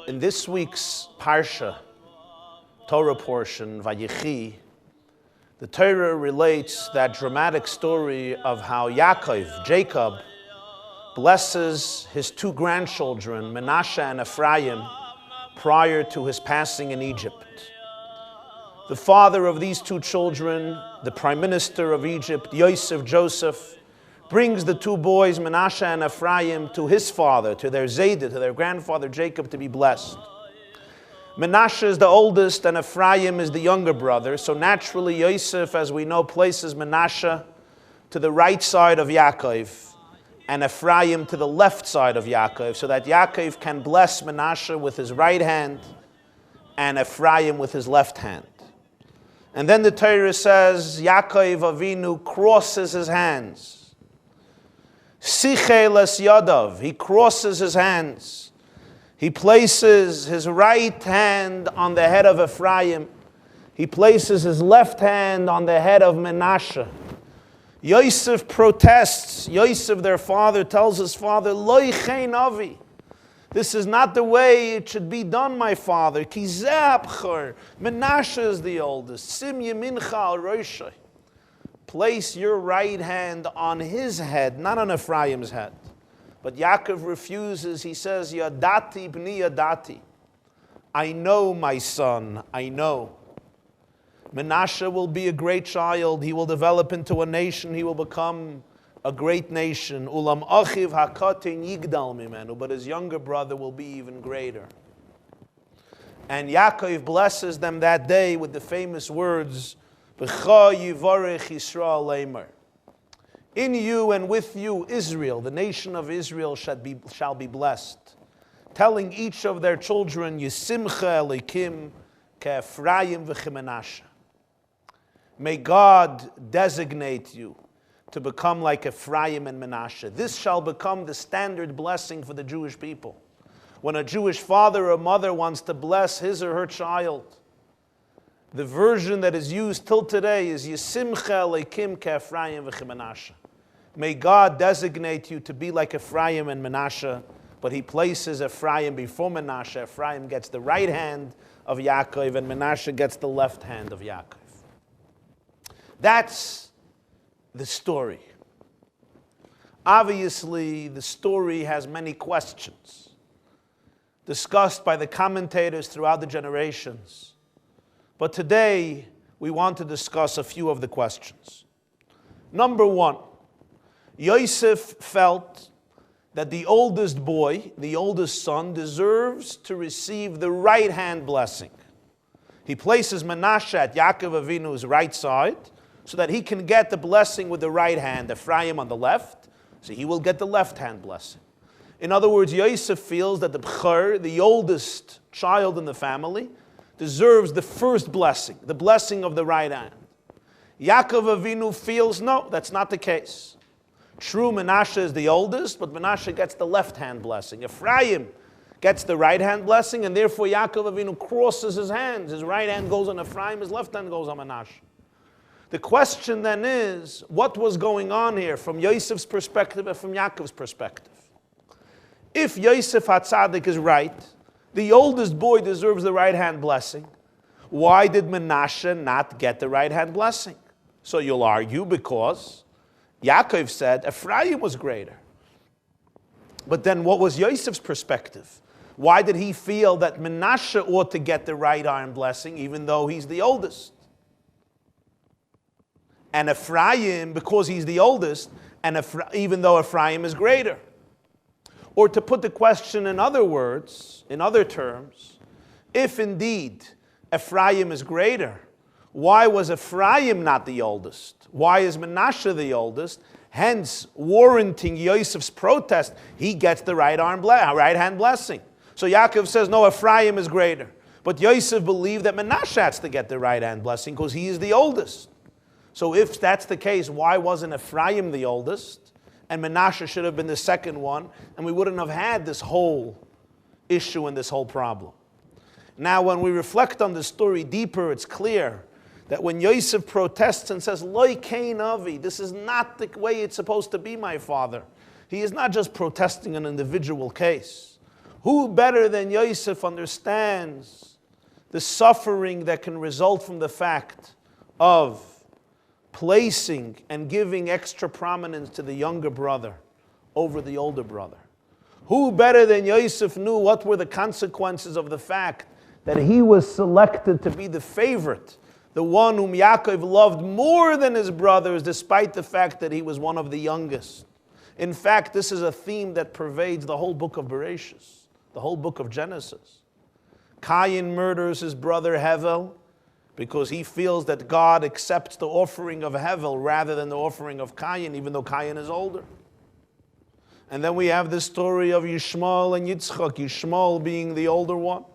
In this week's Parsha, Torah portion, Vayechi, the Torah relates that dramatic story of how Yaakov, Jacob, blesses his two grandchildren, Menashe and Ephraim, prior to his passing in Egypt. The father of these two children, the prime minister of Egypt, Yosef, Joseph, brings the two boys, Menashe and Ephraim, to his father, to their Zaydah, to their grandfather Jacob, to be blessed. Menashe is the oldest and Ephraim is the younger brother, so naturally Yosef, as we know, places Menashe to the right side of Yaakov and Ephraim to the left side of Yaakov, so that Yaakov can bless Menashe with his right hand and Ephraim with his left hand. And then the Torah says Yaakov Avinu crosses his hands. Sichel es yadav, he crosses his hands. He places his right hand on the head of Ephraim. He places his left hand on the head of Menashe. Yosef protests. Yosef, their father, tells his father, Lo chen avi. This is not the way it should be done, my father. Ki zeh abchor. Menashe is the oldest. Sim yemincha al roshai. Place your right hand on his head, not on Ephraim's head. But Yaakov refuses. He says, Yadati b'ni yadati. I know, my son, I know. Menashe will be a great child. He will develop into a nation. He will become a great nation. Ulam achiv hakatin yigdal mimenu. But his younger brother will be even greater. And Yaakov blesses them that day with the famous words, B'cha yivarech Yisrael leimer. In you and with you, Israel, the nation of Israel shall be blessed. Telling each of their children, Yisimcha elikim ke'Ephraim v'chemenashe. May God designate you to become like Ephraim and Menashe. This shall become the standard blessing for the Jewish people. When a Jewish father or mother wants to bless his or her child, the version that is used till today is Yisimcha elikim ke'Ephraim v'chemenashe. May God designate you to be like Ephraim and Menashe, but he places Ephraim before Menashe. Ephraim gets the right hand of Yaakov, and Menashe gets the left hand of Yaakov. That's the story. Obviously, the story has many questions, discussed by the commentators throughout the generations. But today, we want to discuss a few of the questions. Number one, Yosef felt that the oldest boy, the oldest son, deserves to receive the right hand blessing. He places Menashe at Yaakov Avinu's right side so that he can get the blessing with the right hand, Ephraim on the left, so he will get the left hand blessing. In other words, Yosef feels that the B'chor, the oldest child in the family, deserves the first blessing, the blessing of the right hand. Yaakov Avinu feels, no, that's not the case. True, Menashe is the oldest, but Menashe gets the left-hand blessing. Ephraim gets the right-hand blessing, and therefore Yaakov Avinu crosses his hands. His right hand goes on Ephraim, his left hand goes on Menashe. The question then is, what was going on here from Yosef's perspective and from Yaakov's perspective? If Yosef HaTzadik is right, the oldest boy deserves the right-hand blessing. Why did Menashe not get the right-hand blessing? So you'll argue because Yaakov said Ephraim was greater. But then what was Yosef's perspective? Why did he feel that Menashe ought to get the right arm blessing, even though he's the oldest? And Ephraim, because he's the oldest, and even though Ephraim is greater. Or to put the question in other words, in other terms, if indeed Ephraim is greater, why was Ephraim not the oldest? Why is Menashe the oldest? Hence, warranting Yosef's protest, he gets the right hand blessing. So Yaakov says, no, Ephraim is greater. But Yosef believed that Menashe has to get the right hand blessing because he is the oldest. So if that's the case, why wasn't Ephraim the oldest? And Menashe should have been the second one, and we wouldn't have had this whole issue and this whole problem. Now, when we reflect on the story deeper, it's clear that when Yosef protests and says, Loi Kain Avi, this is not the way it's supposed to be, my father. He is not just protesting an individual case. Who better than Yosef understands the suffering that can result from the fact of placing and giving extra prominence to the younger brother over the older brother? Who better than Yosef knew what were the consequences of the fact that he was selected to be the favorite, the one whom Yaakov loved more than his brothers, despite the fact that he was one of the youngest. In fact, this is a theme that pervades the whole book of Bereshis, the whole book of Genesis. Cain murders his brother Hevel because he feels that God accepts the offering of Hevel rather than the offering of Cain, even though Cain is older. And then we have the story of Yishmael and Yitzchak, Yishmael being the older one.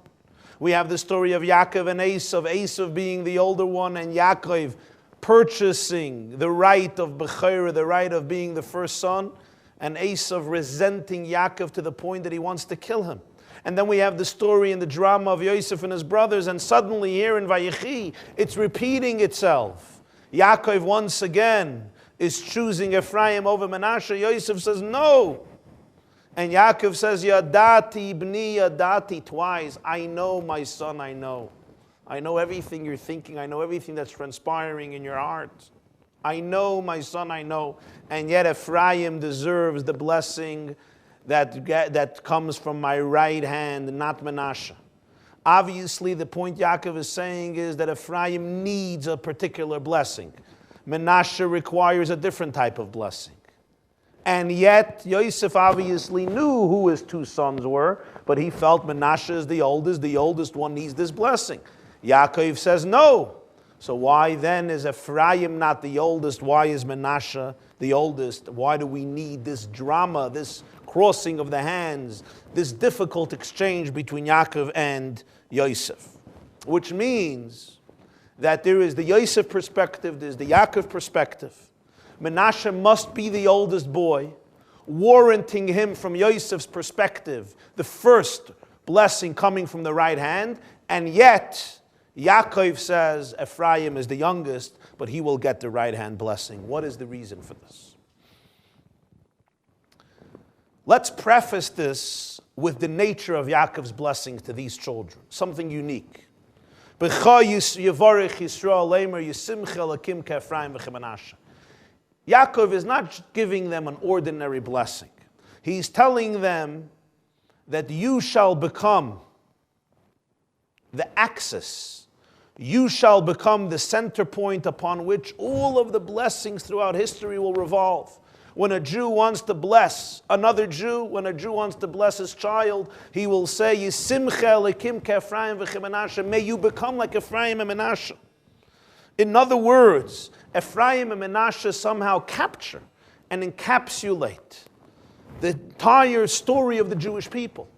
We have the story of Yaakov and Esav being the older one, and Yaakov purchasing the right of Bechira, the right of being the first son, and Esav resenting Yaakov to the point that he wants to kill him. And then we have the story and the drama of Yosef and his brothers, and suddenly here in Vayechi, it's repeating itself. Yaakov once again is choosing Ephraim over Menashe. Yosef says, no. And Yaakov says, Yadati ibni yadati, twice. I know, my son, I know. I know everything you're thinking. I know everything that's transpiring in your heart. I know, my son, I know. And yet Ephraim deserves the blessing that comes from my right hand, not Menashe. Obviously, the point Yaakov is saying is that Ephraim needs a particular blessing. Menashe requires a different type of blessing. And yet, Yosef obviously knew who his two sons were, but he felt Menashe is the oldest one needs this blessing. Yaakov says no. So why then is Ephraim not the oldest? Why is Menashe the oldest? Why do we need this drama, this crossing of the hands, this difficult exchange between Yaakov and Yosef? Which means that there is the Yosef perspective, there's the Yaakov perspective. Menashe must be the oldest boy, warranting him from Yosef's perspective, the first blessing coming from the right hand, and yet Yaakov says Ephraim is the youngest, but he will get the right hand blessing. What is the reason for this? Let's preface this with the nature of Yaakov's blessings to these children, something unique. Yaakov is not giving them an ordinary blessing. He's telling them that you shall become the axis. You shall become the center point upon which all of the blessings throughout history will revolve. When a Jew wants to bless another Jew, when a Jew wants to bless his child, he will say, Yisimcha Elokim ke'Ephraim v'Menashe. May you become like Ephraim and Menashe. In other words, Ephraim and Menashe somehow capture and encapsulate the entire story of the Jewish people.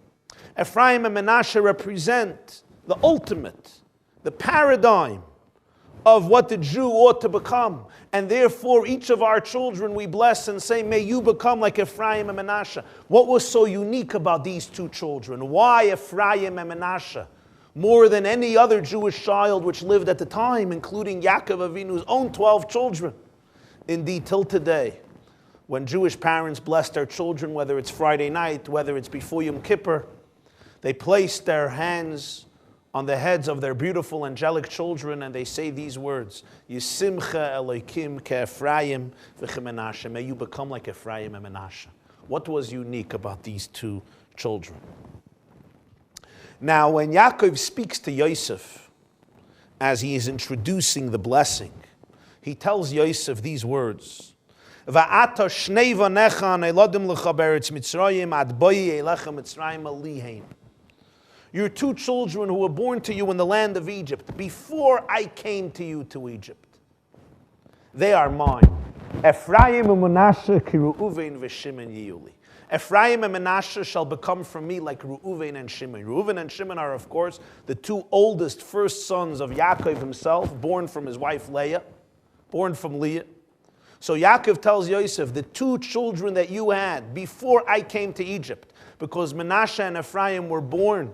Ephraim and Menashe represent the ultimate, the paradigm of what the Jew ought to become. And therefore, each of our children we bless and say, may you become like Ephraim and Menashe. What was so unique about these two children? Why Ephraim and Menashe? More than any other Jewish child which lived at the time, including Yaakov Avinu's own 12 children. Indeed, till today, when Jewish parents bless their children, whether it's Friday night, whether it's before Yom Kippur, they place their hands on the heads of their beautiful angelic children and they say these words, Yisimcha Elokim ke'Ephraim v'Menashe. May you become like Ephraim and Menashe. What was unique about these two children? Now, when Yaakov speaks to Yosef, as he is introducing the blessing, he tells Yosef these words. Va'ata shnei vanecha ne'lodim lecha beretz Mitzrayim ad boyi elecha Mitzrayim aliheim. Your two children who were born to you in the land of Egypt, before I came to you to Egypt, they are mine. Ephraim and Manasseh ki Reuven v'Shimon yiyuli. Ephraim and Manasseh shall become from me like Reuven and Shimon. Reuven and Shimon are, of course, the two oldest first sons of Yaakov himself, born from his wife Leah, born from Leah. So Yaakov tells Yosef, the two children that you had before I came to Egypt, because Manasseh and Ephraim were born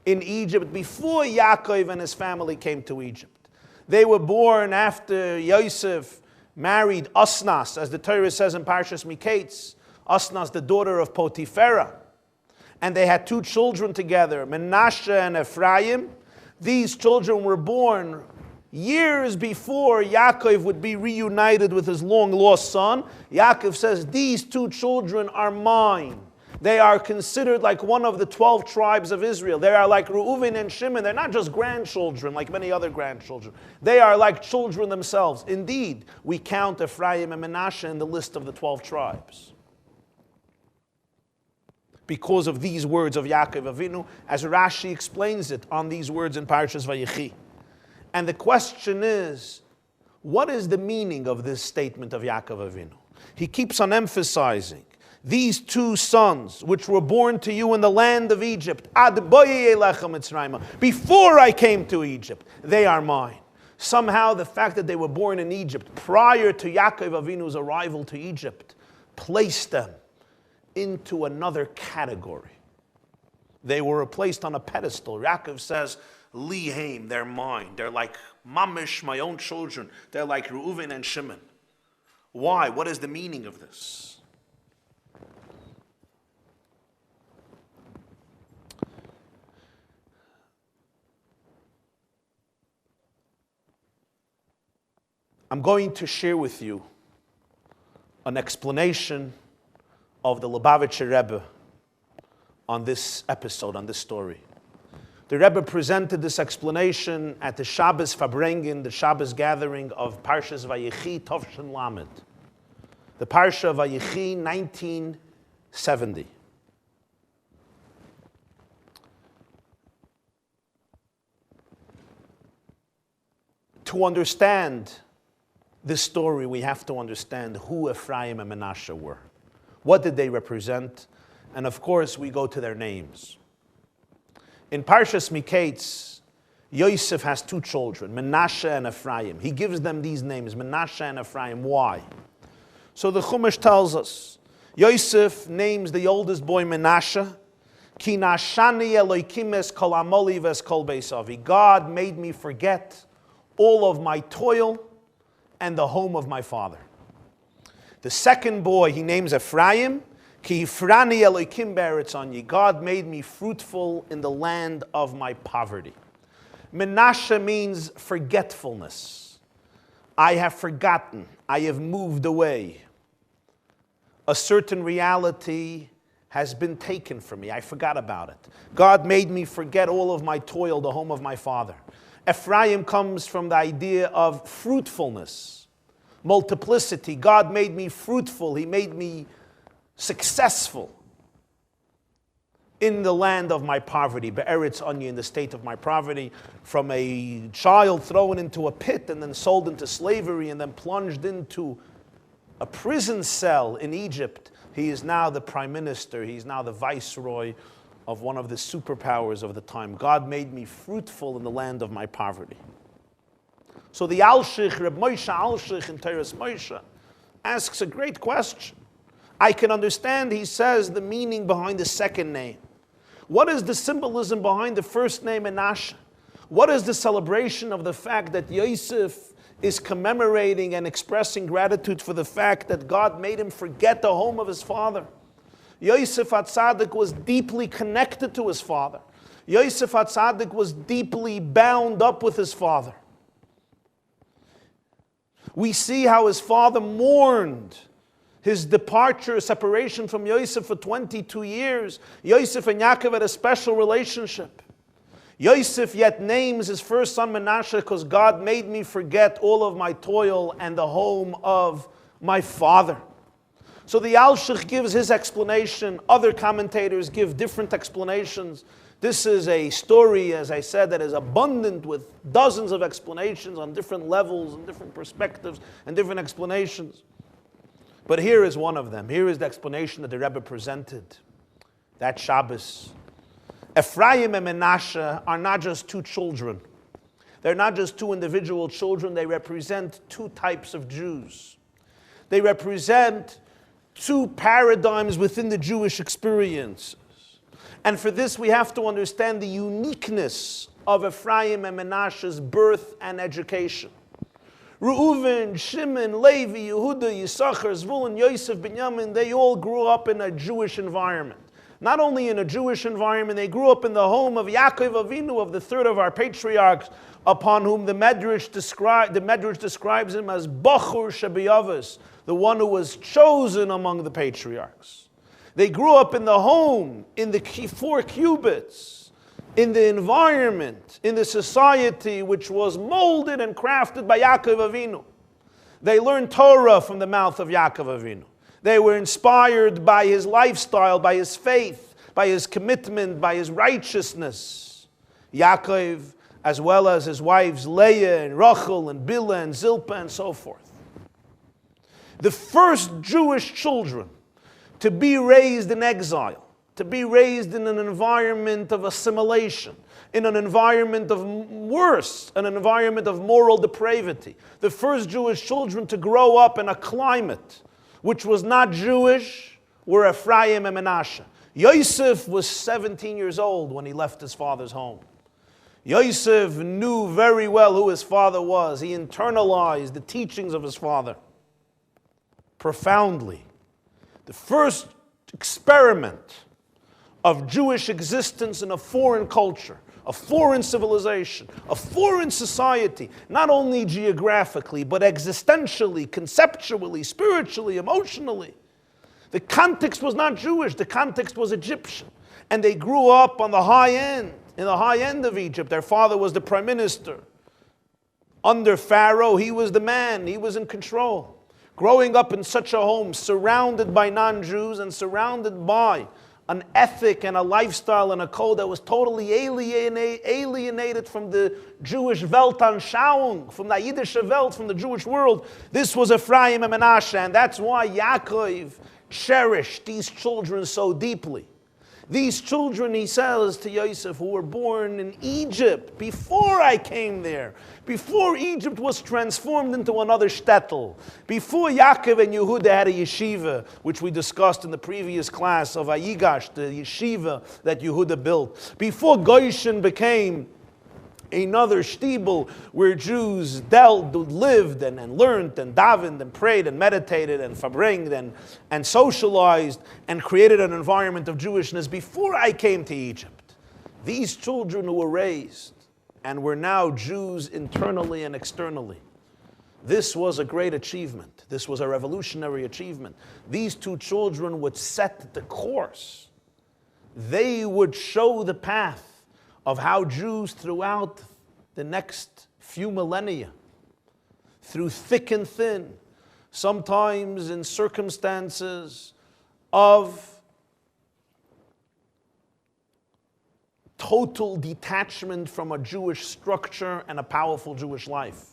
in Egypt before Yaakov and his family came to Egypt. They were born after Yosef married Asnas, as the Torah says in Parshas Miketz, Asnas, the daughter of Potipharah. And they had two children together, Manasseh and Ephraim. These children were born years before Yaakov would be reunited with his long-lost son. Yaakov says, these two children are mine. They are considered like one of the 12 tribes of Israel. They are like Reuven and Shimon. They're not just grandchildren like many other grandchildren. They are like children themselves. Indeed, we count Ephraim and Manasseh in the list of the 12 tribes. Because of these words of Yaakov Avinu, as Rashi explains it on these words in Parshas Vayechi. And the question is, what is the meaning of this statement of Yaakov Avinu? He keeps on emphasizing, these two sons, which were born to you in the land of Egypt, ad boyi elecha Mitzrayim, before I came to Egypt, they are mine. Somehow the fact that they were born in Egypt, prior to Yaakov Avinu's arrival to Egypt, placed them into another category. They were placed on a pedestal. Yaakov says, Lihaim, they're mine. They're like mamish, my own children. They're like Reuven and Shimon. Why? What is the meaning of this? I'm going to share with you an explanation of the Lubavitcher Rebbe on this episode, on this story. The Rebbe presented this explanation at the Shabbos Farbrengen, the Shabbos gathering of Parshas Vayechi Tovshin Lamed. The Parsha of Vayechi, 1970. To understand this story, we have to understand who Ephraim and Manasseh were. What did they represent? And of course, we go to their names. In Parshas Miketz, Yosef has two children, Manasseh and Ephraim. He gives them these names, Manasseh and Ephraim. Why? So the Chumash tells us, Yosef names the oldest boy Manasseh, Ki nashani Elokim es kol amoli ves kol beisavi. God made me forget all of my toil and the home of my father. The second boy he names Ephraim, Ki Hifrani Elokim be'eretz ani. God made me fruitful in the land of my poverty. Manasseh means forgetfulness. I have forgotten. I have moved away. A certain reality has been taken from me. I forgot about it. God made me forget all of my toil, the home of my father. Ephraim comes from the idea of fruitfulness, multiplicity. God made me fruitful. He made me successful in the land of my poverty. Be'eretz ani, in the state of my poverty, from a child thrown into a pit and then sold into slavery and then plunged into a prison cell in Egypt. He is now the prime minister. He's now the viceroy of one of the superpowers of the time. God made me fruitful in the land of my poverty. So the Alshich, Reb Moshe Alshich in Teres Moshe, asks a great question. I can understand, he says, the meaning behind the second name. What is the symbolism behind the first name, Manasseh? What is the celebration of the fact that Yosef is commemorating and expressing gratitude for the fact that God made him forget the home of his father? Yosef HaTzadik was deeply connected to his father. Yosef HaTzadik was deeply bound up with his father. We see how his father mourned his departure, separation from Yosef for 22 years. Yosef and Yaakov had a special relationship. Yosef yet names his first son Menashe because God made me forget all of my toil and the home of my father. So the Alshich gives his explanation. Other commentators give different explanations. This is a story, as I said, that is abundant with dozens of explanations on different levels and different perspectives and different explanations. But here is one of them. Here is the explanation that the Rebbe presented that Shabbos. Ephraim and Menashe are not just two children. They're not just two individual children. They represent two types of Jews. They represent two paradigms within the Jewish experience. And for this we have to understand the uniqueness of Ephraim and Menashe's birth and education. Reuven, Shimon, Levi, Yehuda, Yisachar, Zvulun, Yosef, Binyamin, they all grew up in a Jewish environment. Not only in a Jewish environment, they grew up in the home of Yaakov Avinu, of the third of our patriarchs, upon whom the Medrash describes him as Bachur Shebiyavos, the one who was chosen among the patriarchs. They grew up in the home, in the 4 cubits, in the environment, in the society which was molded and crafted by Yaakov Avinu. They learned Torah from the mouth of Yaakov Avinu. They were inspired by his lifestyle, by his faith, by his commitment, by his righteousness. Yaakov, as well as his wives Leah and Rachel and Bilhah and Zilpah and so forth. The first Jewish children to be raised in exile, to be raised in an environment of assimilation, in an environment of worse, an environment of moral depravity. The first Jewish children to grow up in a climate which was not Jewish were Ephraim and Menashe. Yosef was 17 years old when he left his father's home. Yosef knew very well who his father was. He internalized the teachings of his father profoundly. The first experiment of Jewish existence in a foreign culture, a foreign civilization, a foreign society, not only geographically, but existentially, conceptually, spiritually, emotionally. The context was not Jewish, the context was Egyptian. And they grew up on the high end, in the high end of Egypt. Their father was the prime minister. Under Pharaoh, he was the man, he was in control. Growing up in such a home, surrounded by non-Jews and surrounded by an ethic and a lifestyle and a code that was totally alienated from the Jewish Weltanschauung, from the Yiddish Welt, from the Jewish world. This was Ephraim and Menashe, and that's why Yaakov cherished these children so deeply. These children, he says to Yosef, who were born in Egypt before I came there, before Egypt was transformed into another shtetl, before Yaakov and Yehuda had a yeshiva, which we discussed in the previous class of Ayigash, the yeshiva that Yehuda built, before Goshen became another shtibel where Jews lived and learned and davened and prayed and meditated and fabringed and socialized and created an environment of Jewishness before I came to Egypt. These children who were raised and were now Jews internally and externally. This was a great achievement. This was a revolutionary achievement. These two children would set the course. They would show the path of how Jews throughout the next few millennia, through thick and thin, sometimes in circumstances of total detachment from a Jewish structure and a powerful Jewish life,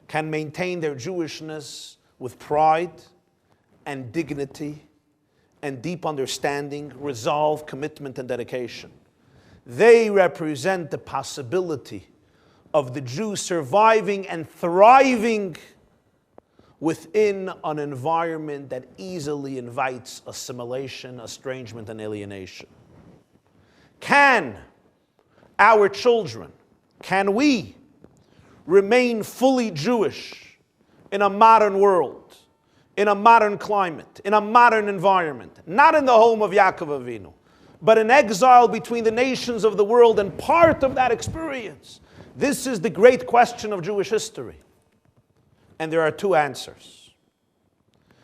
can maintain their Jewishness with pride and dignity and deep understanding, resolve, commitment, and dedication. They represent the possibility of the Jew surviving and thriving within an environment that easily invites assimilation, estrangement, and alienation. Can our children, can we remain fully Jewish in a modern world, in a modern climate, in a modern environment, not in the home of Yaakov Avinu, but in exile between the nations of the world and part of that experience? This is the great question of Jewish history. And there are two answers.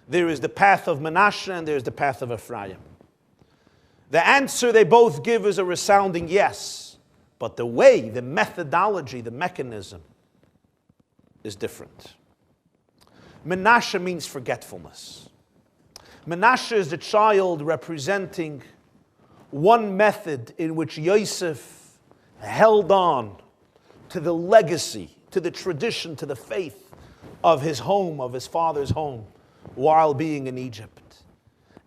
There is the path of Menashe and there is the path of Ephraim. The answer they both give is a resounding yes, but the way, the methodology, the mechanism is different. Menashe means forgetfulness. Menashe is the child representing one method in which Yosef held on to the legacy, to the tradition, to the faith of his home, of his father's home, while being in Egypt.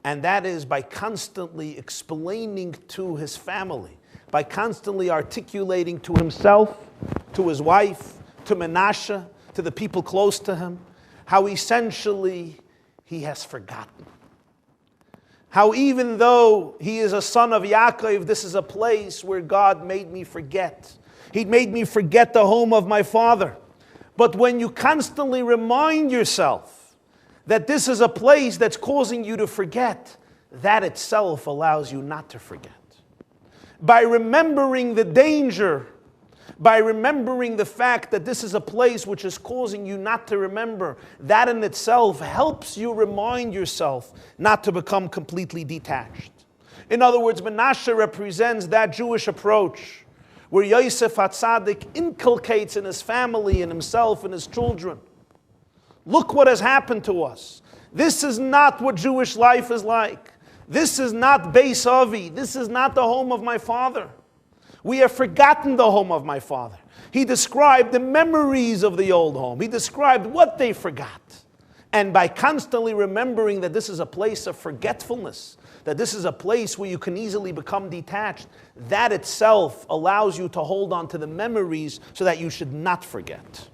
And that is by constantly explaining to his family, by constantly articulating to himself, to his wife, to Menashe, to the people close to him, how essentially he has forgotten. How even though he is a son of Yaakov, this is a place where God made me forget. He made me forget the home of my father. But when you constantly remind yourself that this is a place that's causing you to forget, that itself allows you not to forget. By remembering the danger, by remembering the fact that this is a place which is causing you not to remember, that in itself helps you remind yourself not to become completely detached. In other words, Menashe represents that Jewish approach where Yosef HaTzadik inculcates in his family and himself and his children, look what has happened to us. This is not what Jewish life is like. This is not Beis Avi. This is not the home of my father. We have forgotten the home of my father. He described the memories of the old home. He described what they forgot. And by constantly remembering that this is a place of forgetfulness, that this is a place where you can easily become detached, that itself allows you to hold on to the memories so that you should not forget.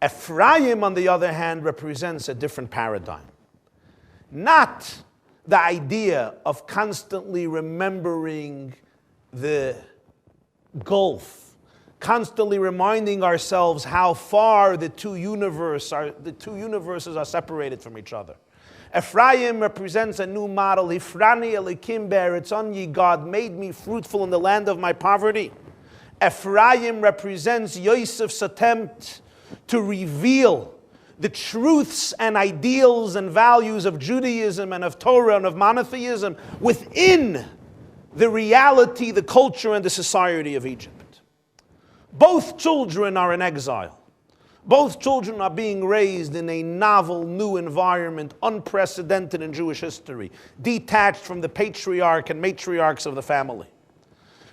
Ephraim, on the other hand, represents a different paradigm. Not the idea of constantly remembering the gulf, constantly reminding ourselves how far the two universes are separated from each other. Ephraim represents a new model. Hifrani elikim be'eretz ani, God made me fruitful in the land of my poverty. Ephraim represents Yosef's attempt to reveal the truths and ideals and values of Judaism and of Torah and of monotheism within the reality, the culture, and the society of Egypt. Both children are in exile. Both children are being raised in a novel, new environment, unprecedented in Jewish history, detached from the patriarch and matriarchs of the family.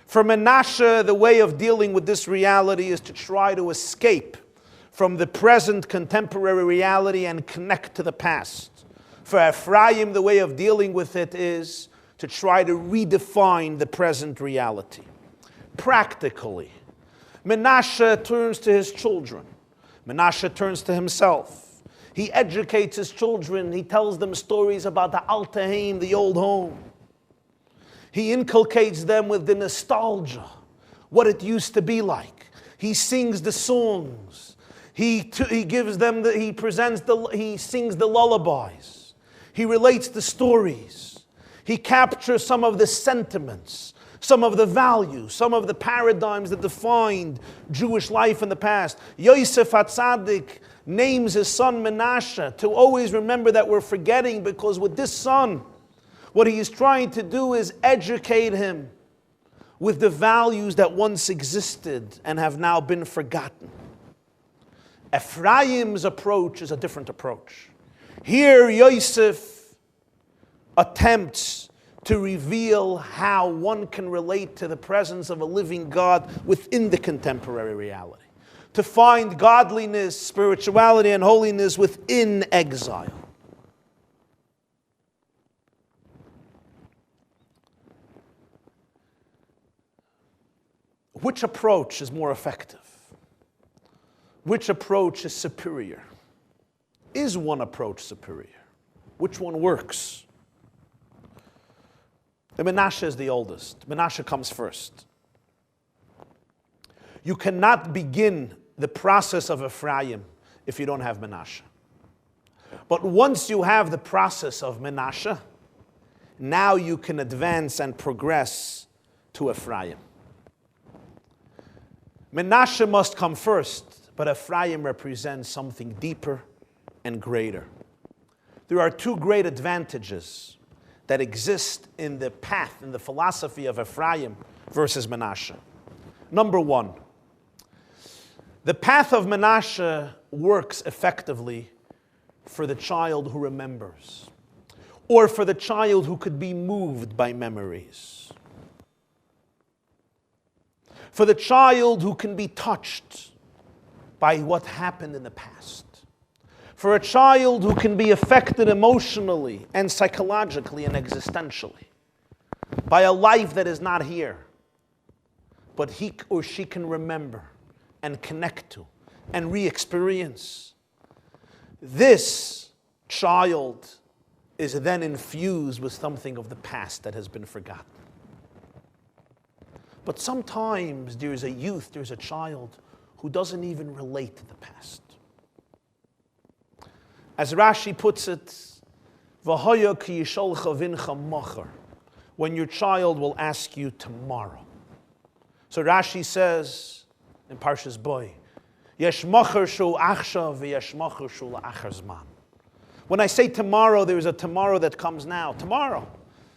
For Menashe, the way of dealing with this reality is to try to escape from the present contemporary reality and connect to the past. For Ephraim, the way of dealing with it is to try to redefine the present reality. Practically, Menashe turns to his children. Menashe turns to himself. He educates his children. He tells them stories about the Altaim, the old home. He inculcates them with the nostalgia, what it used to be like. He sings the songs. He sings the lullabies. He relates the stories. He captures some of the sentiments, some of the values, some of the paradigms that defined Jewish life in the past. Yosef HaTzadik names his son Menashe to always remember that we're forgetting, because with this son, what he is trying to do is educate him with the values that once existed and have now been forgotten. Ephraim's approach is a different approach. Here, Yosef attempts to reveal how one can relate to the presence of a living God within the contemporary reality. To find godliness, spirituality, and holiness within exile. Which approach is more effective? Which approach is superior? Is one approach superior? Which one works? The Menashe is the oldest. Menashe comes first. You cannot begin the process of Ephraim if you don't have Menashe. But once you have the process of Menashe, now you can advance and progress to Ephraim. Menashe must come first, but Ephraim represents something deeper and greater. There are two great advantages that exist in the path, in the philosophy of Ephraim versus Menashe. Number one, the path of Menashe works effectively for the child who remembers, or for the child who could be moved by memories, for the child who can be touched by what happened in the past, for a child who can be affected emotionally and psychologically and existentially by a life that is not here, but he or she can remember and connect to and re-experience. This child is then infused with something of the past that has been forgotten. But sometimes there's a youth, there's a child who doesn't even relate to the past. As Rashi puts it, "V'hoya ki yisholcha vincha mocher," when your child will ask you tomorrow. So Rashi says in Parshas Boy, "Yesh mocher shu achshav v'yesh mocher shu la'achar zman." When I say tomorrow, there's a tomorrow that comes now, tomorrow.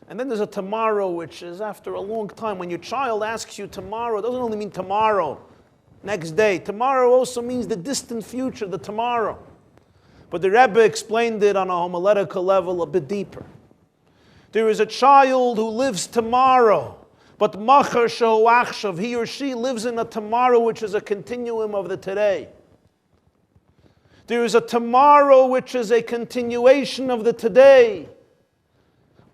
And then there's a tomorrow which is after a long time. When your child asks you tomorrow, it doesn't only mean tomorrow, next day. Tomorrow also means the distant future, the tomorrow. But the Rebbe explained it on a homiletical level a bit deeper. There is a child who lives tomorrow, but machar shehu achshav, he or she lives in a tomorrow which is a continuum of the today. There is a tomorrow which is a continuation of the today.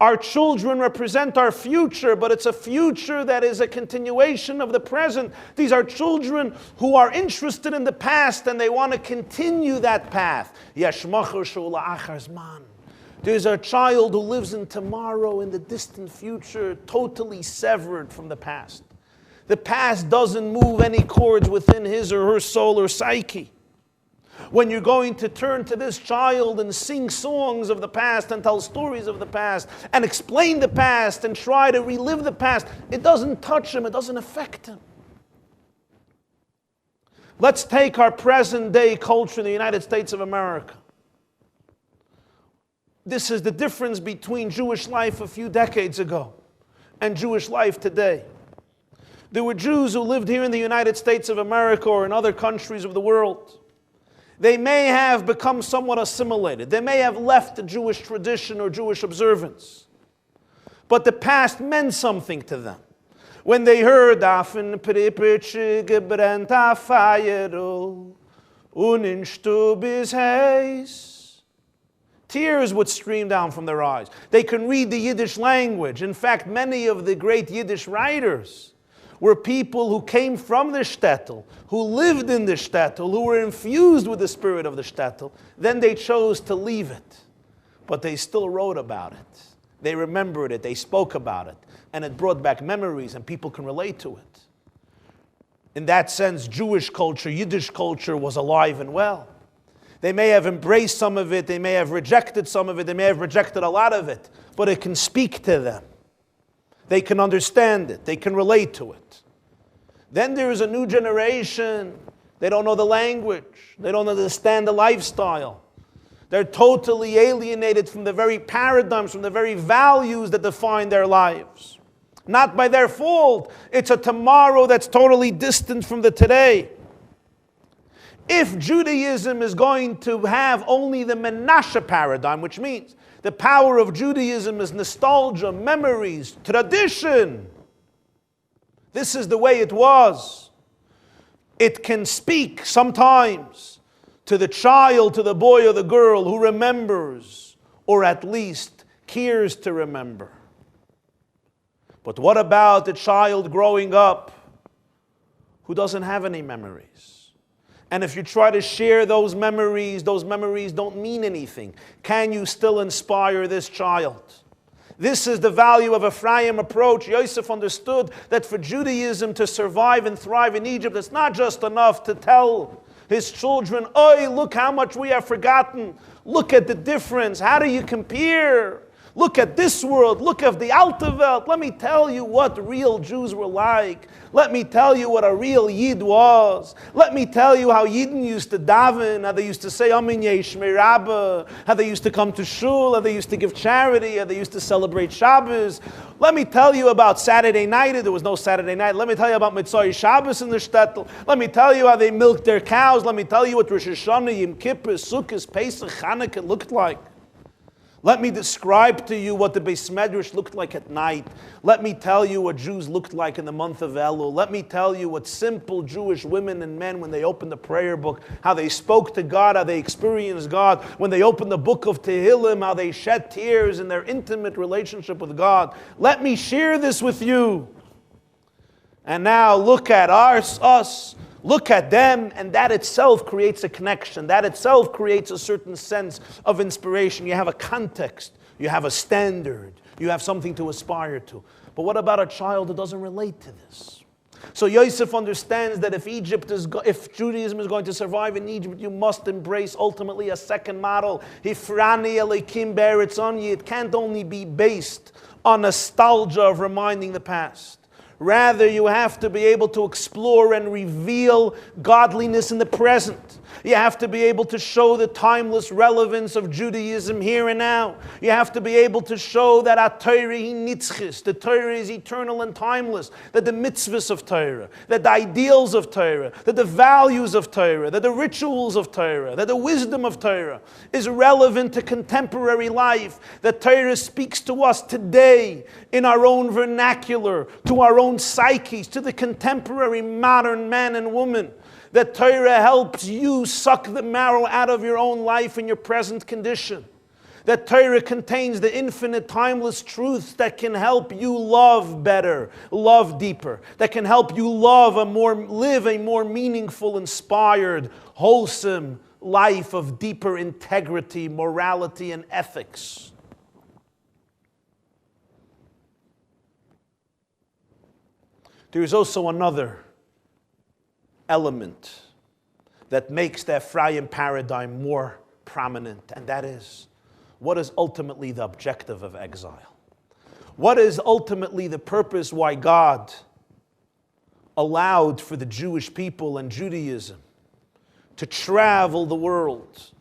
Our children represent our future, but it's a future that is a continuation of the present. These are children who are interested in the past and they want to continue that path. There's a child who lives in tomorrow, in the distant future, totally severed from the past. The past doesn't move any chords within his or her soul or psyche. When you're going to turn to this child and sing songs of the past and tell stories of the past and explain the past and try to relive the past, it doesn't touch him, it doesn't affect him. Let's take our present day culture in the United States of America. This is the difference between Jewish life a few decades ago and Jewish life today. There were Jews who lived here in the United States of America or in other countries of the world. They may have become somewhat assimilated. They may have left the Jewish tradition or Jewish observance. But the past meant something to them. When they heard tears would stream down from their eyes. They can read the Yiddish language. In fact, many of the great Yiddish writers were people who came from the shtetl, who lived in the shtetl, who were infused with the spirit of the shtetl. Then they chose to leave it. But they still wrote about it. They remembered it. They spoke about it. And it brought back memories, and people can relate to it. In that sense, Jewish culture, Yiddish culture was alive and well. They may have embraced some of it. They may have rejected some of it. They may have rejected a lot of it. But it can speak to them. They can understand it. They can relate to it. Then there is a new generation. They don't know the language. They don't understand the lifestyle. They're totally alienated from the very paradigms, from the very values that define their lives. Not by their fault. It's a tomorrow that's totally distant from the today. If Judaism is going to have only the Menashe paradigm, which means the power of Judaism is nostalgia, memories, tradition. This is the way it was. It can speak sometimes to the child, to the boy or the girl who remembers, or at least cares to remember. But what about the child growing up who doesn't have any memories? And if you try to share those memories don't mean anything. Can you still inspire this child? This is the value of Ephraim approach. Yosef understood that for Judaism to survive and thrive in Egypt, it's not just enough to tell his children, "Oi, look how much we have forgotten. Look at the difference. How do you compare? Look at this world. Look at the Alte Welt. Let me tell you what real Jews were like. Let me tell you what a real Yid was. Let me tell you how Yidden used to daven, how they used to say Amin Yeshmei Rabbi, how they used to come to shul, how they used to give charity, how they used to celebrate Shabbos. Let me tell you about Saturday night. There was no Saturday night. Let me tell you about Mitzvah Shabbos in the shtetl. Let me tell you how they milked their cows. Let me tell you what Rosh Hashanah, Yom Kippur, Sukkot, Pesach, Hanukkah looked like. Let me describe to you what the Beis Medrash looked like at night. Let me tell you what Jews looked like in the month of Elul. Let me tell you what simple Jewish women and men, when they opened the prayer book, how they spoke to God, how they experienced God. When they opened the book of Tehillim, how they shed tears in their intimate relationship with God. Let me share this with you. And now look at us. Look at them, and that itself creates a connection. That itself creates a certain sense of inspiration. You have a context. You have a standard. You have something to aspire to. But what about a child who doesn't relate to this? So Yosef understands that if Judaism is going to survive in Egypt, you must embrace ultimately a second model. Hifrani Elokim Be'eretz Ani. It can't only be based on nostalgia of reminding the past. Rather, you have to be able to explore and reveal godliness in the present. You have to be able to show the timeless relevance of Judaism here and now. You have to be able to show that Torah is nitzchis, the Torah is eternal and timeless, that the mitzvahs of Torah, that the ideals of Torah, that the values of Torah, that the rituals of Torah, that the wisdom of Torah is relevant to contemporary life, that Torah speaks to us today in our own vernacular, to our own psyches, to the contemporary modern man and woman. That Torah helps you suck the marrow out of your own life in your present condition. That Torah contains the infinite, timeless truths that can help you love better, love deeper. That can help you live a more meaningful, inspired, wholesome life of deeper integrity, morality, and ethics. There is also another element that makes the Ephraim paradigm more prominent, and that is, what is ultimately the objective of exile? What is ultimately the purpose why God allowed for the Jewish people and Judaism to travel the world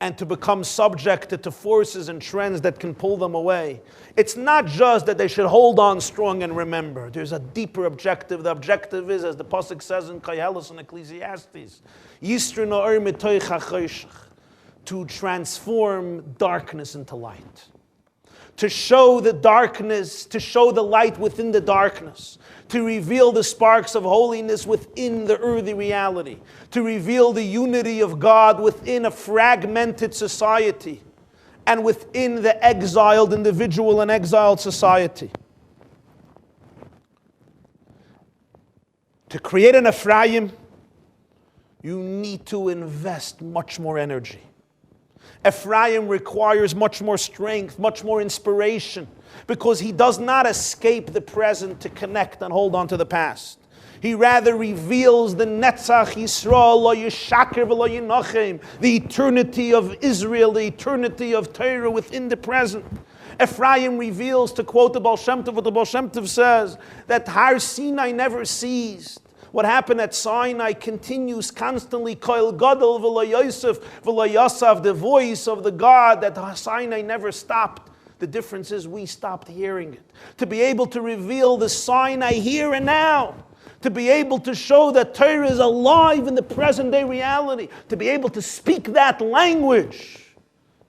and to become subjected to forces and trends that can pull them away? It's not just that they should hold on strong and remember. There's a deeper objective. The objective is, as the Pasuk says in Koheles and Ecclesiastes, Yisru na'or mitoich hachoshech, to transform darkness into light. To show the darkness, to show the light within the darkness, to reveal the sparks of holiness within the earthy reality, to reveal the unity of God within a fragmented society and within the exiled individual and exiled society. To create an Ephraim, you need to invest much more energy. Ephraim requires much more strength, much more inspiration, because he does not escape the present to connect and hold on to the past. He rather reveals the Netzach Yisrael, lo yishaker v'lo yinochem, the eternity of Israel, the eternity of Torah within the present. Ephraim reveals, to quote the Baal Shem Tov, what the Baal Shem Tov says, that Har Sinai never ceased. What happened at Sinai continues constantly. Koil Gadol v'lo Yosef v'lo Yasav, the voice of the God that Sinai never stopped. The difference is we stopped hearing it. To be able to reveal the Sinai here and now. To be able to show that Torah is alive in the present day reality. To be able to speak that language.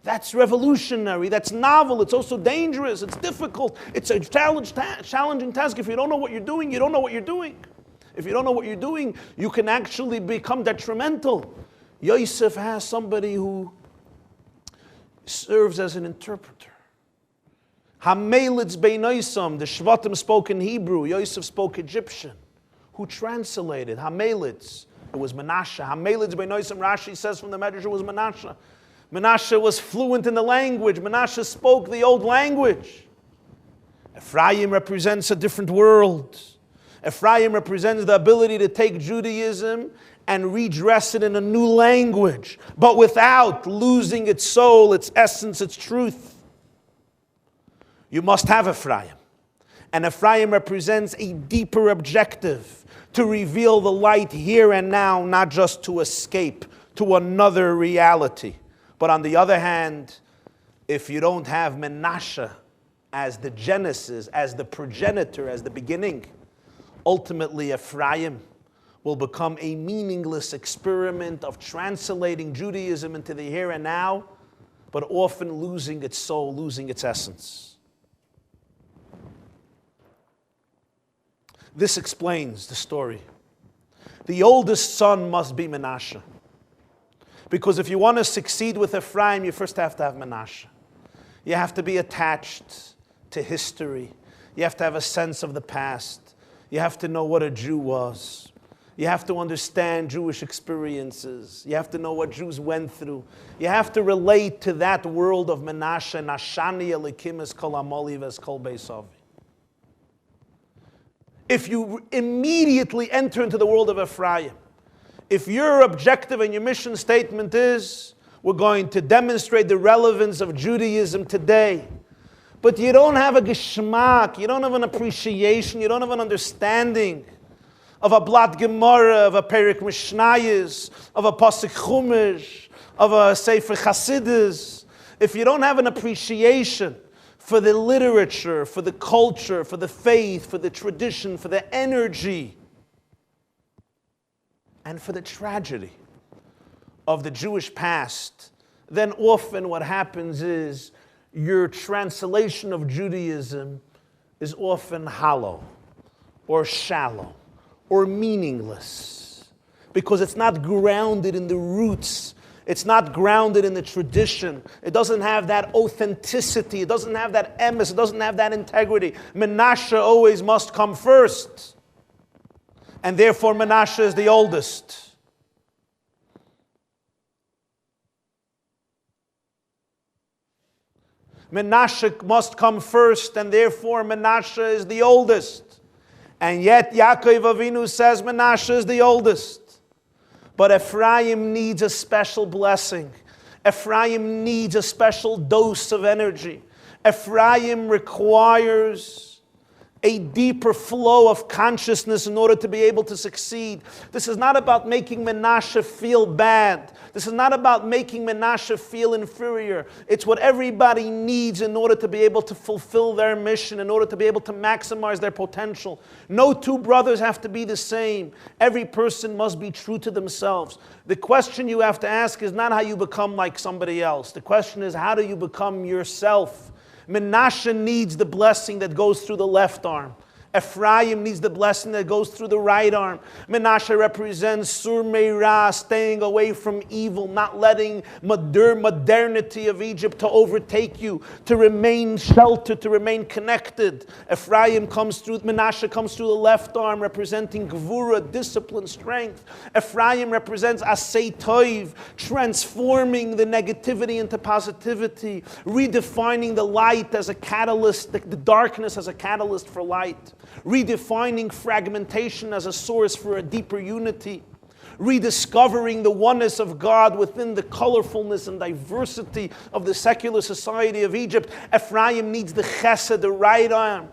That's revolutionary. That's novel. It's also dangerous. It's difficult. It's a challenging task. If you don't know what you're doing, you don't know what you're doing. If you don't know what you're doing, you can actually become detrimental. Yosef has somebody who serves as an interpreter. Hamelitz beinoisam, the Shvatim spoke in Hebrew, Yosef spoke Egyptian. Who translated? Hamelitz. It was Menashe. Hamelitz beinoisam, Rashi says from the Medrash, it was Menashe. Menashe was fluent in the language. Menashe spoke the old language. Ephraim represents a different world. Ephraim represents the ability to take Judaism and redress it in a new language, but without losing its soul, its essence, its truth. you must have Ephraim. And Ephraim represents a deeper objective to reveal the light here and now, not just to escape to another reality. But on the other hand, if you don't have Menashe as the genesis, as the progenitor, as the beginning, ultimately Ephraim will become a meaningless experiment of translating Judaism into the here and now, but often losing its soul, losing its essence. This explains the story. The oldest son must be Menashe. Because if you want to succeed with Ephraim, you first have to have Menashe. You have to be attached to history. You have to have a sense of the past. You have to know what a Jew was. You have to understand Jewish experiences. You have to know what Jews went through. You have to relate to that world of Menashe. Nashani elikim es kol amoli ves kol beisavi. If you immediately enter into the world of Ephraim, if your objective and your mission statement is, we're going to demonstrate the relevance of Judaism today, but you don't have a geschmack, you don't have an appreciation, you don't have an understanding of a Blat Gemara, of a Perik Mishnayos, of a Pasuk Chumash, of a Sefer Chasidus, if you don't have an appreciation for the literature, for the culture, for the faith, for the tradition, for the energy, and for the tragedy of the Jewish past, then often what happens is your translation of Judaism is often hollow or shallow or meaningless because it's not grounded in the roots. It's not grounded in the tradition. It doesn't have that authenticity. It doesn't have that emes. It doesn't have that integrity. Menashe always must come first. And therefore Menashe is the oldest. Menashe must come first, and therefore Menashe is the oldest. And yet Yaakov Avinu says Menashe is the oldest. But Ephraim needs a special blessing. Ephraim needs a special dose of energy. Ephraim requires a deeper flow of consciousness in order to be able to succeed. This is not about making Menashe feel bad. This is not about making Menashe feel inferior. It's what everybody needs in order to be able to fulfill their mission, in order to be able to maximize their potential. No two brothers have to be the same. Every person must be true to themselves. The question you have to ask is not how you become like somebody else. The question is, how do you become yourself? Menashe needs the blessing that goes through the left arm. Ephraim needs the blessing that goes through the right arm. Menashe represents Sur Meira, staying away from evil, not letting modernity of Egypt to overtake you, to remain sheltered, to remain connected. Menashe comes through the left arm, representing Gvura, discipline, strength. Ephraim represents Asay Toiv, transforming the negativity into positivity, redefining the light as a catalyst, the darkness as a catalyst for light. Redefining fragmentation as a source for a deeper unity, rediscovering the oneness of God within the colorfulness and diversity of the secular society of Egypt. Ephraim needs the chesed, the right arm.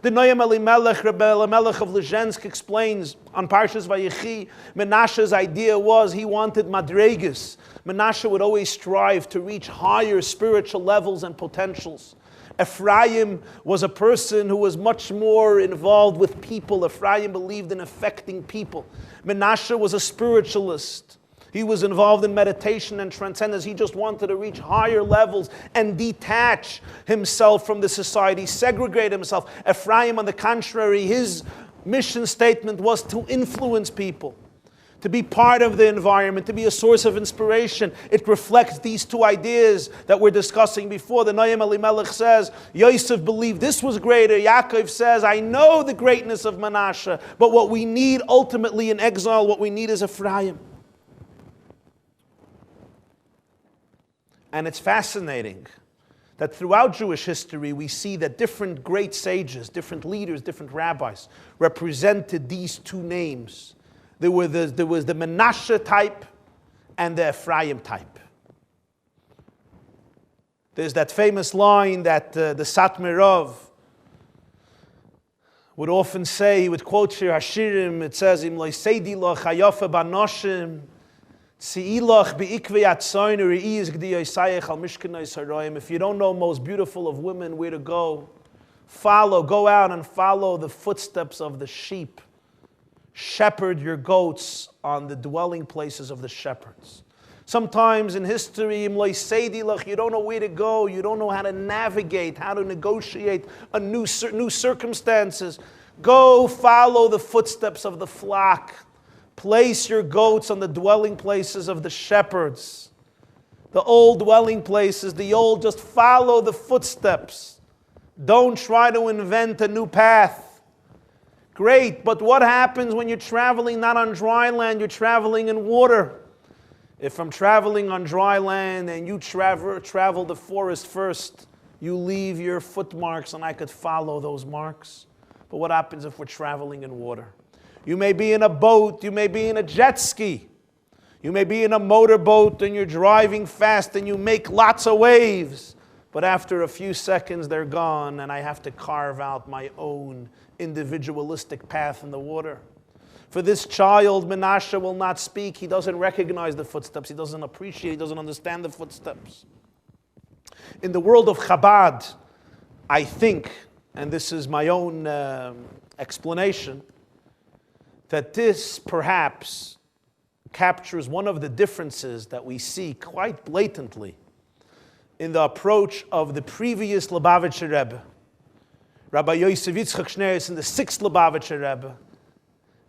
The Noam Elimelech, Rabbi Elimelech of Lezhensk explains on Parshas Vayechi, Menashe's idea was he wanted madregas. Menashe would always strive to reach higher spiritual levels and potentials. Ephraim was a person who was much more involved with people. Ephraim believed in affecting people. Menashe was a spiritualist. He was involved in meditation and transcendence. He just wanted to reach higher levels and detach himself from the society, segregate himself. Ephraim, on the contrary, his mission statement was to influence people, to be part of the environment, to be a source of inspiration. It reflects these two ideas that we're discussing before. The Noam Elimelech says, Yosef believed this was greater. Yaakov says, I know the greatness of Menashe, but what we need ultimately in exile, what we need is Ephraim. And it's fascinating that throughout Jewish history, we see that different great sages, different leaders, different rabbis represented these two names. There was the Menashe type and the Ephraim type. There's that famous line that the Satmar Rav would often say. He would quote here Hashirim. It says, "Im lo seidi lo chayofa banoshim, tziilach beikvei atzoin u're'iyis g'di yosayich al mishkanais haroyim." If you don't know most beautiful of women, where to go, go out and follow the footsteps of the sheep. Shepherd your goats on the dwelling places of the shepherds. Sometimes in history, you don't know where to go, you don't know how to navigate, how to negotiate a new circumstances. Go follow the footsteps of the flock. Place your goats on the dwelling places of the shepherds. The old dwelling places, just follow the footsteps. Don't try to invent a new path. Great, but what happens when you're traveling not on dry land, you're traveling in water? If I'm traveling on dry land and you travel the forest first, you leave your footmarks and I could follow those marks. But what happens if we're traveling in water? You may be in a boat, you may be in a jet ski, you may be in a motorboat and you're driving fast and you make lots of waves. But after a few seconds they're gone and I have to carve out my own individualistic path in the water. For this child, Menashe will not speak. He doesn't recognize the footsteps. He doesn't appreciate, he doesn't understand the footsteps. In the world of Chabad, I think, and this is my own explanation, that this perhaps captures one of the differences that we see quite blatantly in the approach of the previous Lubavitcher Rebbe, Rabbi Yosef Yitzchak Shneris in the 6th Lubavitcher Rebbe,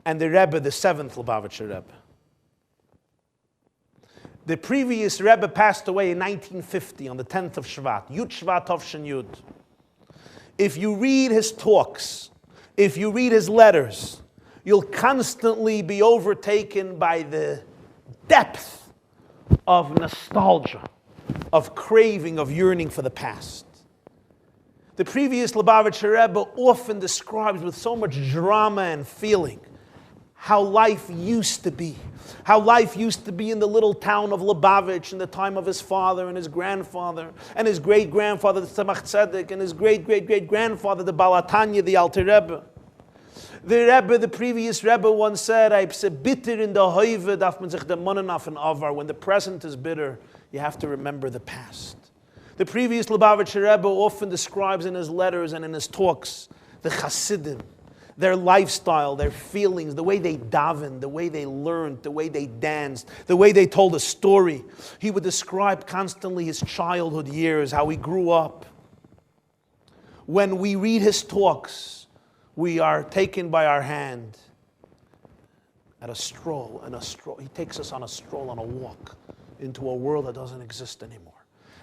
and the Rebbe, the 7th Lubavitcher Rebbe. The previous Rebbe passed away in 1950 on the 10th of Shvat, Yud Shvat Tovshin Yud. If you read his talks, if you read his letters, you'll constantly be overtaken by the depth of nostalgia, of craving, of yearning for the past. The previous Lubavitcher Rebbe often describes with so much drama and feeling how life used to be. How life used to be in the little town of Lubavitch in the time of his father and his grandfather and his great-grandfather, the Tzemach Tzedek, and his great-great-great-grandfather, the Baal HaTanya, the Alter Rebbe. The previous Rebbe once said, bitter in the hoive darf man sich den Monnen auf an Avar. When the present is bitter, you have to remember the past. The previous Lubavitcher Rebbe often describes in his letters and in his talks the Hasidim, their lifestyle, their feelings, the way they davened, the way they learned, the way they danced, the way they told a story. He would describe constantly his childhood years, how he grew up. When we read his talks, we are taken by our hand at a stroll. He takes us on a stroll, on a walk into a world that doesn't exist anymore.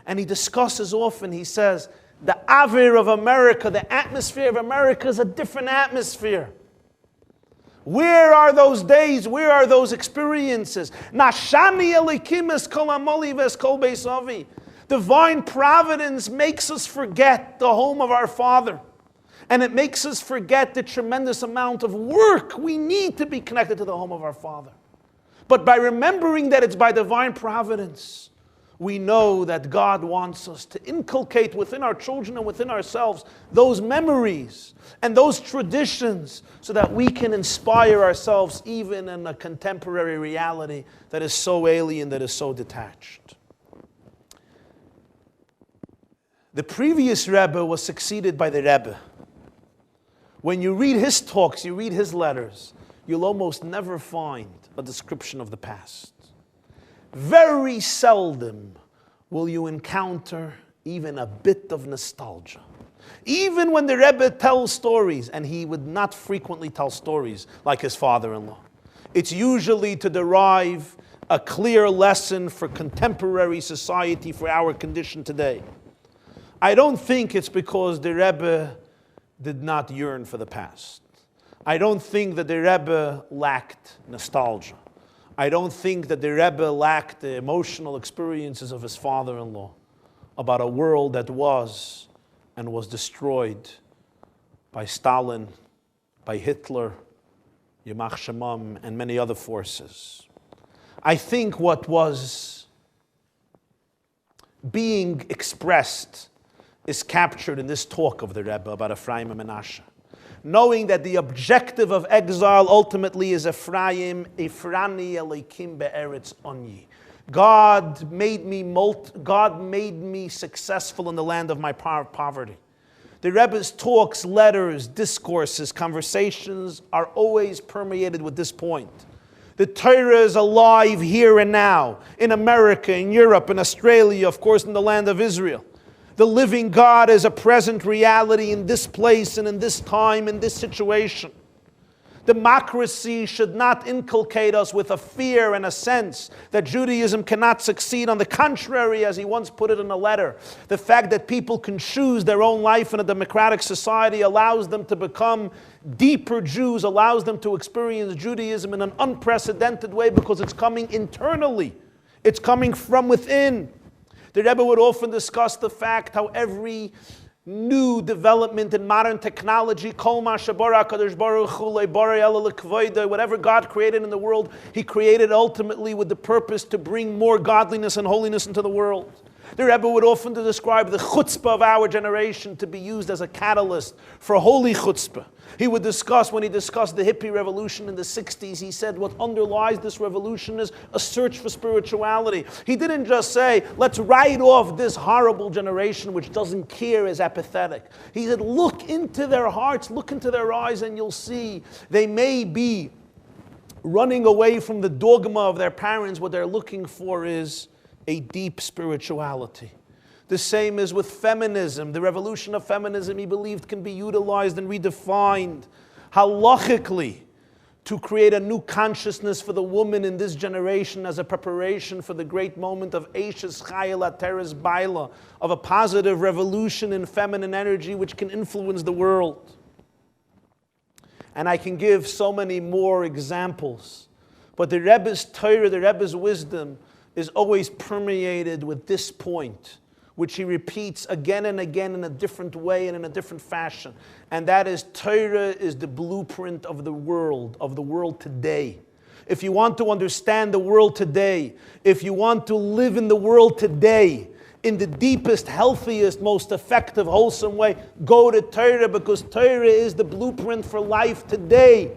And he discusses often, he says, the avir of America, the atmosphere of America is a different atmosphere. Where are those days? Where are those experiences? Nashani elikim es kol amoli ves kol beis avi. Divine providence makes us forget the home of our Father. And it makes us forget the tremendous amount of work we need to be connected to the home of our Father. But by remembering that it's by divine providence, we know that God wants us to inculcate within our children and within ourselves those memories and those traditions so that we can inspire ourselves even in a contemporary reality that is so alien, that is so detached. The previous Rebbe was succeeded by the Rebbe. When you read his talks, you read his letters, you'll almost never find a description of the past. Very seldom will you encounter even a bit of nostalgia. Even when the Rebbe tells stories, and he would not frequently tell stories like his father-in-law. It's usually to derive a clear lesson for contemporary society, for our condition today. I don't think it's because the Rebbe did not yearn for the past. I don't think that the Rebbe lacked nostalgia. I don't think that the Rebbe lacked the emotional experiences of his father-in-law about a world that was and was destroyed by Stalin, by Hitler, Yamach Shemam, and many other forces. I think what was being expressed is captured in this talk of the Rebbe about Ephraim and Menashe. Knowing that the objective of exile ultimately is Ephraim, Efrani Elokim be'eretz onyi. God made me successful in the land of my poverty. The Rebbe's talks, letters, discourses, conversations are always permeated with this point. The Torah is alive here and now, in America, in Europe, in Australia, of course, in the land of Israel. The living God is a present reality in this place and in this time, in this situation. Democracy should not inculcate us with a fear and a sense that Judaism cannot succeed. On the contrary, as he once put it in a letter, the fact that people can choose their own life in a democratic society allows them to become deeper Jews, allows them to experience Judaism in an unprecedented way because it's coming internally. It's coming from within. The Rebbe would often discuss the fact how every new development in modern technology, whatever God created in the world, He created ultimately with the purpose to bring more godliness and holiness into the world. The Rebbe would often describe the chutzpah of our generation to be used as a catalyst for holy chutzpah. He would discuss, when he discussed the hippie revolution in the 60s, he said what underlies this revolution is a search for spirituality. He didn't just say, let's write off this horrible generation which doesn't care, is apathetic. He said, look into their hearts, look into their eyes, and you'll see they may be running away from the dogma of their parents. What they're looking for is a deep spirituality. The same is with feminism. The revolution of feminism, he believed, can be utilized and redefined halachically to create a new consciousness for the woman in this generation as a preparation for the great moment of Eishes Chayil Ateres Baila, of a positive revolution in feminine energy which can influence the world. And I can give so many more examples. But the Rebbe's Torah, the Rebbe's wisdom, is always permeated with this point, which he repeats again and again in a different way and in a different fashion. And that is, Torah is the blueprint of the world today. If you want to understand the world today, if you want to live in the world today, in the deepest, healthiest, most effective, wholesome way, go to Torah, because Torah is the blueprint for life today.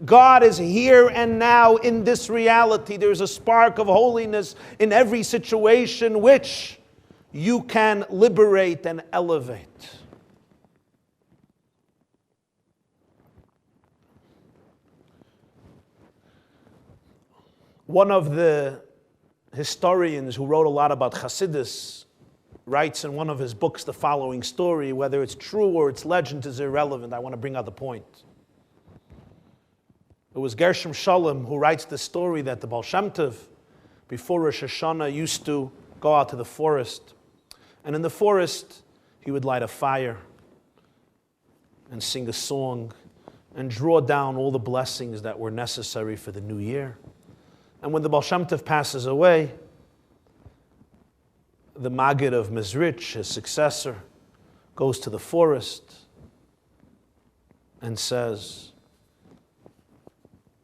God is here and now in this reality. There's a spark of holiness in every situation which you can liberate and elevate. One of the historians who wrote a lot about Hasidus writes in one of his books the following story. Whether it's true or it's legend is irrelevant. I want to bring out the point. It was Gershom Shalom who writes the story that the Baal Shem Tov, before Rosh Hashanah, used to go out to the forest. And in the forest, he would light a fire and sing a song and draw down all the blessings that were necessary for the new year. And when the Baal Shem Tov passes away, the Maggid of Mezrich, his successor, goes to the forest and says,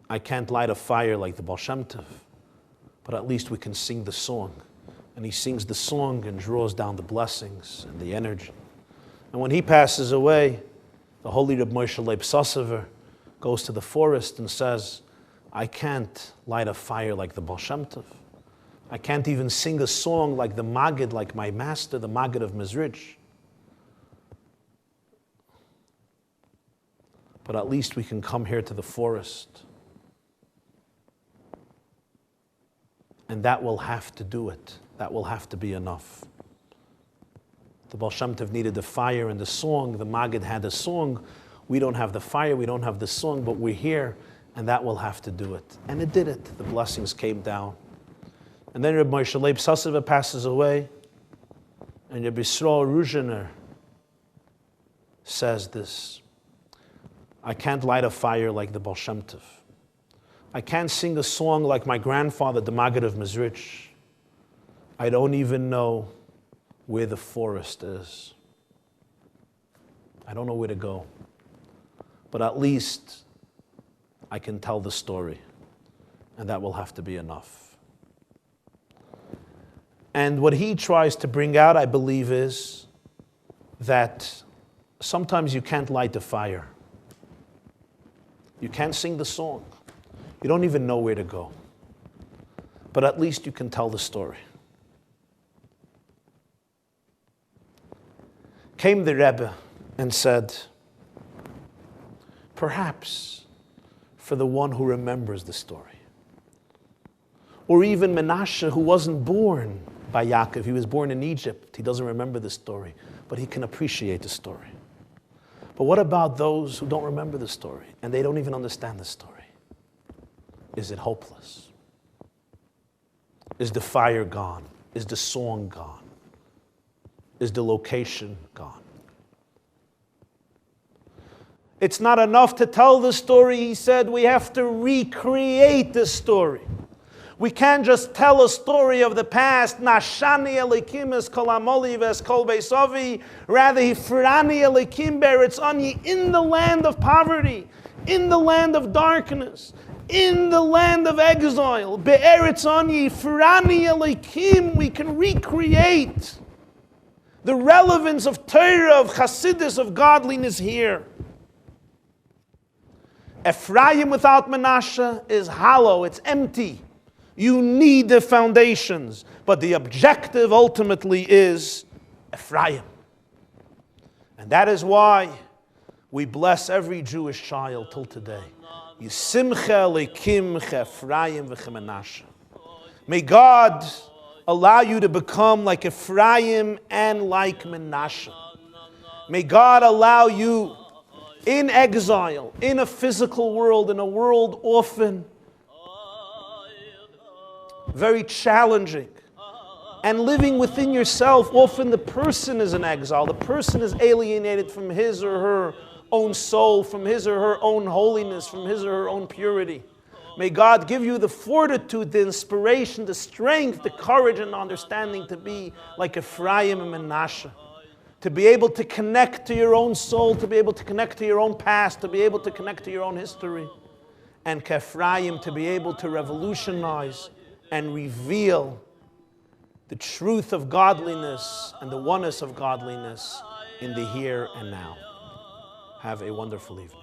I can't light a fire like the Baal Shem Tov, but at least we can sing the song. And he sings the song and draws down the blessings and the energy. And when he passes away, the holy Reb Moshe Leib Sassover goes to the forest and says, I can't light a fire like the Baal Shem Tov. I can't even sing a song like the Maggid, like my master, the Maggid of Mezrich. But at least we can come here to the forest. And that will have to do it. That will have to be enough. The Baal Shem Tov needed the fire and the song. The Maggid had the song. We don't have the fire, we don't have the song, but we're here, and that will have to do it. And it did it. The blessings came down. And then Reb Moshe Leib Sassover passes away, and Reb Yisrael Ruzhiner says this: I can't light a fire like the Baal Shem Tov. I can't sing a song like my grandfather, the Maggid of Mezrich. I don't even know where the forest is. I don't know where to go. But at least I can tell the story, and that will have to be enough. And what he tries to bring out, I believe, is that sometimes you can't light a fire. You can't sing the song. You don't even know where to go. But at least you can tell the story. Came the Rebbe and said, perhaps for the one who remembers the story. Or even Menashe, who wasn't born by Yaakov. He was born in Egypt. He doesn't remember the story, but he can appreciate the story. But what about those who don't remember the story and they don't even understand the story? Is it hopeless? Is the fire gone? Is the song gone? Is the location gone? It's not enough to tell the story, he said. We have to recreate the story. We can't just tell a story of the past. Nashani elikim es kol amoli ves kol beisavi. Rather, hifrani elikim beretz ani, in the land of poverty, in the land of darkness, in the land of exile. Be'eretz ani, hifrani elikim. We can recreate the relevance of Torah, of Chassidus, of godliness here. Ephraim without Menashe is hollow, it's empty. You need the foundations, but the objective ultimately is Ephraim. And that is why we bless every Jewish child till today. Yisimcha lekim Ephraim v'chemenashe. May God allow you to become like Ephraim and like Menashe. May God allow you in exile, in a physical world, in a world often very challenging, and living within yourself, often the person is in exile. The person is alienated from his or her own soul, from his or her own holiness, from his or her own purity. May God give you the fortitude, the inspiration, the strength, the courage and understanding to be like Ephraim and Menashe. To be able to connect to your own soul, to be able to connect to your own past, to be able to connect to your own history. And Ephraim, to be able to revolutionize and reveal the truth of godliness and the oneness of godliness in the here and now. Have a wonderful evening.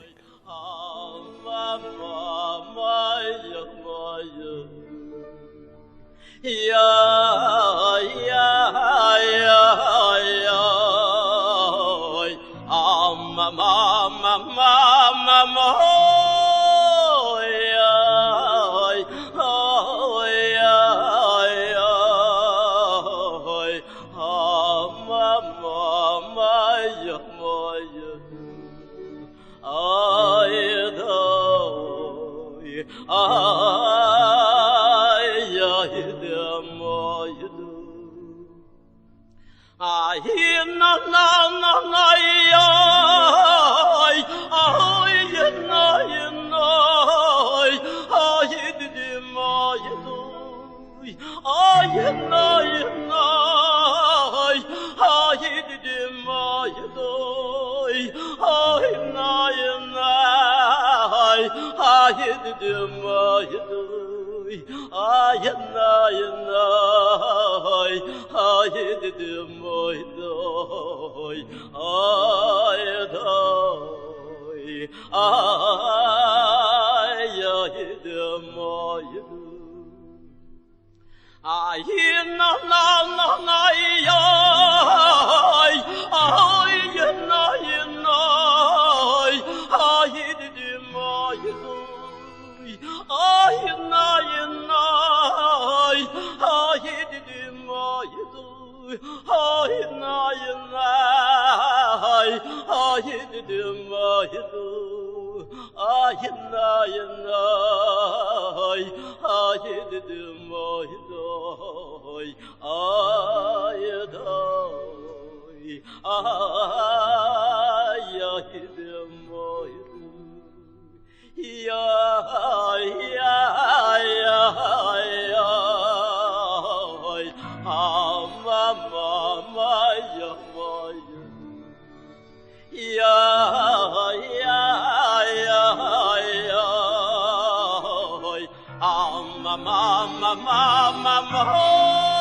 Mama.